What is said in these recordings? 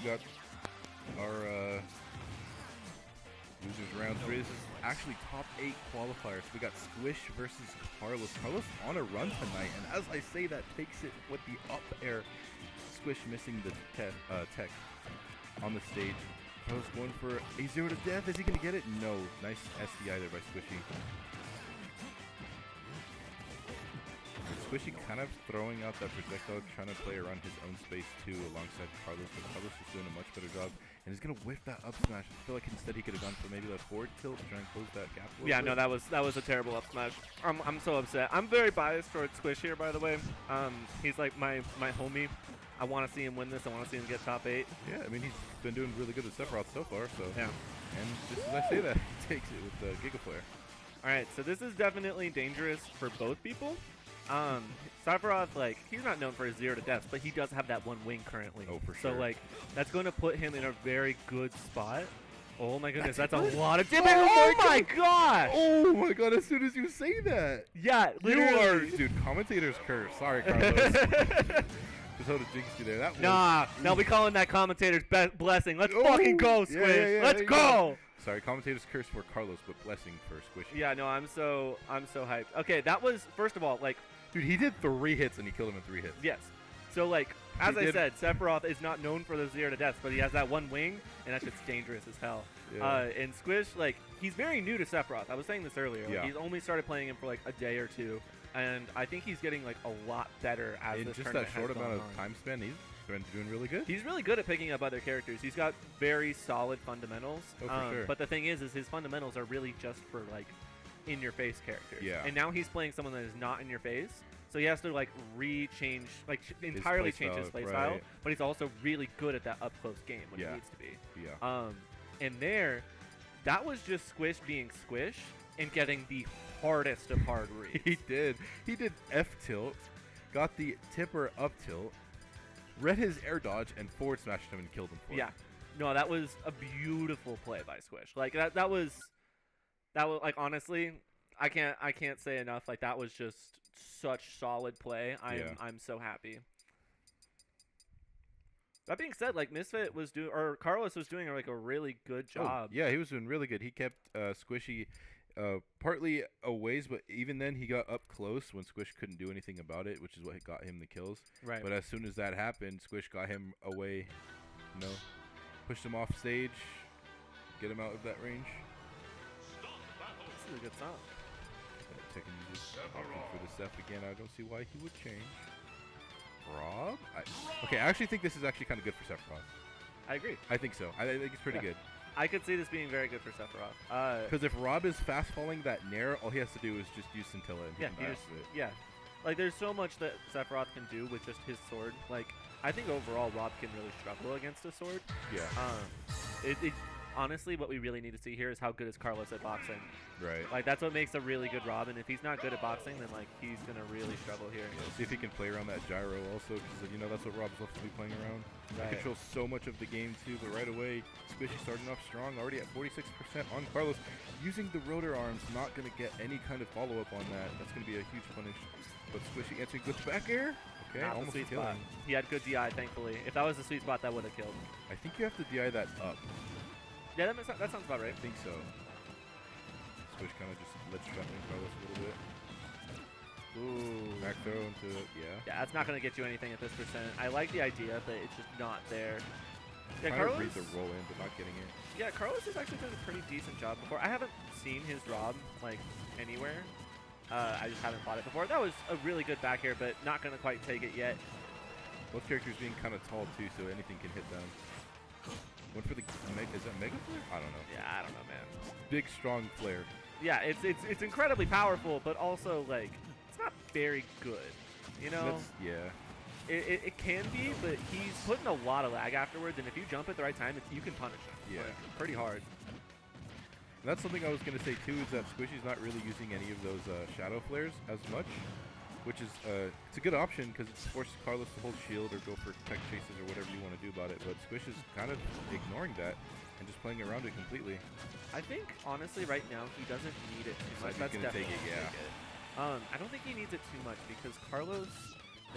got our losers round 3. This is actually top 8 qualifiers. We got Squish versus Carlos. Carlos on a run tonight, and as I say that, takes it with the up air. Squish missing the tech on the stage. Carlos going for a 0 to death. Is he going to get it? No. Nice SDI there by Squishy. Squishy kind of throwing out that projectile, trying to play around his own space too alongside Carlos, but Carlos is doing a much better job, and he's going to whiff that up smash. I feel like instead he could have gone for maybe that forward tilt to try and close that gap a little bit. No, that was a terrible up smash. I'm so upset. I'm very biased towards Squish here, by the way. He's like my homie. I want to see him win this. I want to see him get top 8. Yeah, I mean, he's been doing really good with Sephiroth so far, so. Yeah. And just as I say that, he takes it with the Giga Flare. All right, so this is definitely dangerous for both people. Sephiroth, like, he's not known for his 0 to deaths, but he does have that one wing currently. Oh, for sure. So, like, that's going to put him in a very good spot. Oh, my goodness, that's a lot of damage. Oh, my gosh! Oh, my God, as soon as you say that. Yeah, literally. You are, dude, commentator's curse. Sorry, Carlos. Just how to jinx you there. That Nah, we calling that commentator's blessing. Let's fucking go, Squish. Let's go. Sorry, commentator's curse for Carlos, but blessing for Squishy. Yeah, no, I'm so hyped. Okay, that was, first of all, like, dude, he did 3 hits and he killed him in 3 hits. Yes. So, like, as I said, Sephiroth is not known for the 0 to deaths, but he has that one wing, and that's just dangerous as hell. Yeah. And Squish, like, he's very new to Sephiroth. I was saying this earlier. Like, he's only started playing him for, like, a day or 2, and I think he's getting, like, a lot better as this tournament just that short amount of time span, he's been doing really good. He's really good at picking up other characters. He's got very solid fundamentals. Oh, for sure. But the thing is his fundamentals are really just for, like, in-your-face characters. Yeah. And now he's playing someone that is not in your face. So he has to, like, change, like, entirely change his playstyle, but he's also really good at that up-close game when he needs to be. Yeah. And that was just Squish being Squish and getting the hardest of hard reads. He did. He did F tilt, got the tipper up tilt, read his air dodge, and forward smashed him and killed him for it. Yeah. No, that was a beautiful play by Squish. Like, that was, like, honestly, I can't say enough. Like, that was just such solid play. I'm so happy. That being said, like, Misfit was Carlos was doing like a really good job. Oh, yeah, he was doing really good. He kept Squishy partly a ways, but even then he got up close when Squish couldn't do anything about it, which is what got him the kills. Right. But as soon as that happened, Squish got him away, pushed him off stage, get him out of that range. This is a good song. Taking opting for the Seph again. I don't see why he would change. R.O.B? Okay, I actually think this is actually kind of good for Sephiroth. I agree. I think so. I think it's pretty good. I could see this being very good for Sephiroth. Because if R.O.B is fast falling that Nair, all he has to do is just use Scintilla and he can die off of it. Yeah. Like, there's so much that Sephiroth can do with just his sword. Like, I think overall R.O.B can really struggle against a sword. Yeah. Honestly, what we really need to see here is how good is Carlos at boxing. Right. Like, that's what makes a really good R.O.B, and if he's not good at boxing, then, like, he's going to really struggle here. Yeah, see if he can play around that gyro also, because, that's what R.O.B's left to be playing around. Right. He controls so much of the game, too, but right away, Squishy starting off strong, already at 46% on Carlos. Using the rotor arms, not going to get any kind of follow-up on that. That's going to be a huge punish. But Squishy answering with back air. Okay, not almost the sweet killing. spot. He had good DI, thankfully. If that was the sweet spot, that would have killed. I think you have to DI that up. Yeah, that sounds about right. I think so. Squish kind of just lets trap in Carlos a little bit. Ooh. Back throw into Yeah, that's not going to get you anything at this percent. I like the idea, but it's just not there. Yeah, Carlos to read the roll in, but not getting it. Yeah, Carlos has actually done a pretty decent job before. I haven't seen his R.O.B, like, anywhere. I just haven't fought it before. That was a really good back air, but not going to quite take it yet. Both characters being kind of tall, too, so anything can hit them. Went for the is that Mega Flare? I don't know. Yeah, I don't know, man. Big, strong flare. Yeah, it's incredibly powerful, but also, like, it's not very good. Yeah. It can be, but he's putting a lot of lag afterwards, and if you jump at the right time, you can punish him. Yeah. Like, pretty hard. And that's something I was going to say, too, is that Squishy's not really using any of those shadow flares as much, which is it's a good option because it forces Carlos to hold shield or go for tech chases or whatever you want to do about it. But Squish is kind of ignoring that and just playing around it completely. I think, honestly, right now, he doesn't need it too much. That's going to take it, yeah. I don't think he needs it too much because Carlos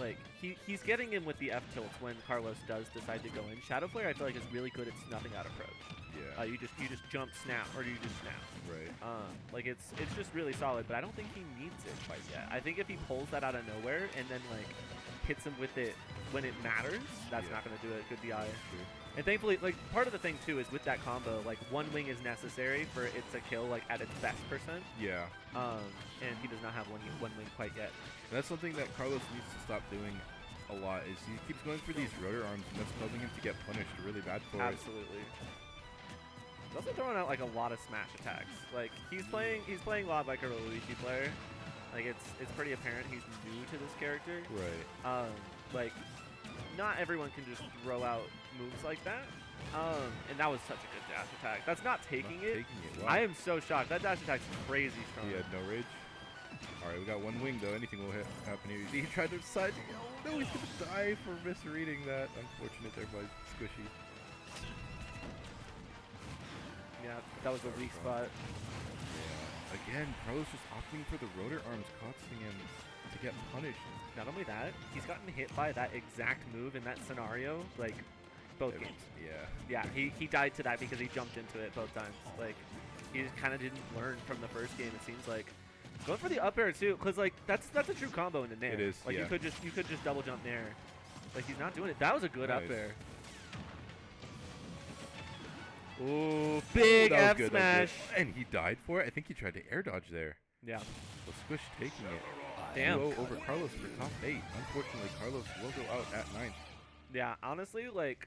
Like he's getting in with the F tilts when Carlos does decide to go in. Shadow Flare I feel like is really good at snuffing out approach. Yeah. You just jump snap or you just snap. Right. Like it's just really solid, but I don't think he needs it quite yet. I think if he pulls that out of nowhere and then like hits him with it when it matters, that's not gonna do it. Good DI. True. And thankfully, like part of the thing too is with that combo, like one wing is necessary for it to kill like at its best percent. Yeah. And he does not have one wing quite yet. And that's something that Carlos needs to stop doing a lot. Is he keeps going for these rotor arms, and that's causing him to get punished really bad for it. Absolutely. He's also throwing out like a lot of smash attacks. Like he's playing a lot like a Luigi player. Like it's pretty apparent he's new to this character. Right. Like not everyone can just throw out moves like that. And that was such a good dash attack. That's not taking it. Wow. I am so shocked. That dash attack's crazy strong. He had no rage. Alright, we got one wing though. Anything will happen here. He tried to side. Oh, no, he's gonna die for misreading that. Unfortunate there by Squishy. Yeah, that was a weak spot. Yeah. Again, Carlos just opting for the rotor arms, costing him to get punished. Not only that, he's gotten hit by that exact move in that scenario, like, both games. Yeah. Yeah, he died to that because he jumped into it both times. Like, he just kind of didn't learn from the first game, it seems like. Going for the up air, too, because, like, that's a true combo in the nair. It is, like, yeah. you could just double jump nair. Like, he's not doing it. That was a good up air. Ooh, big F smash. And he died for it. I think he tried to air dodge there. Yeah. So Squish taking it. Damn. Duo over Carlos for top 8. Unfortunately, Carlos will go out at 9th. Yeah, honestly, like,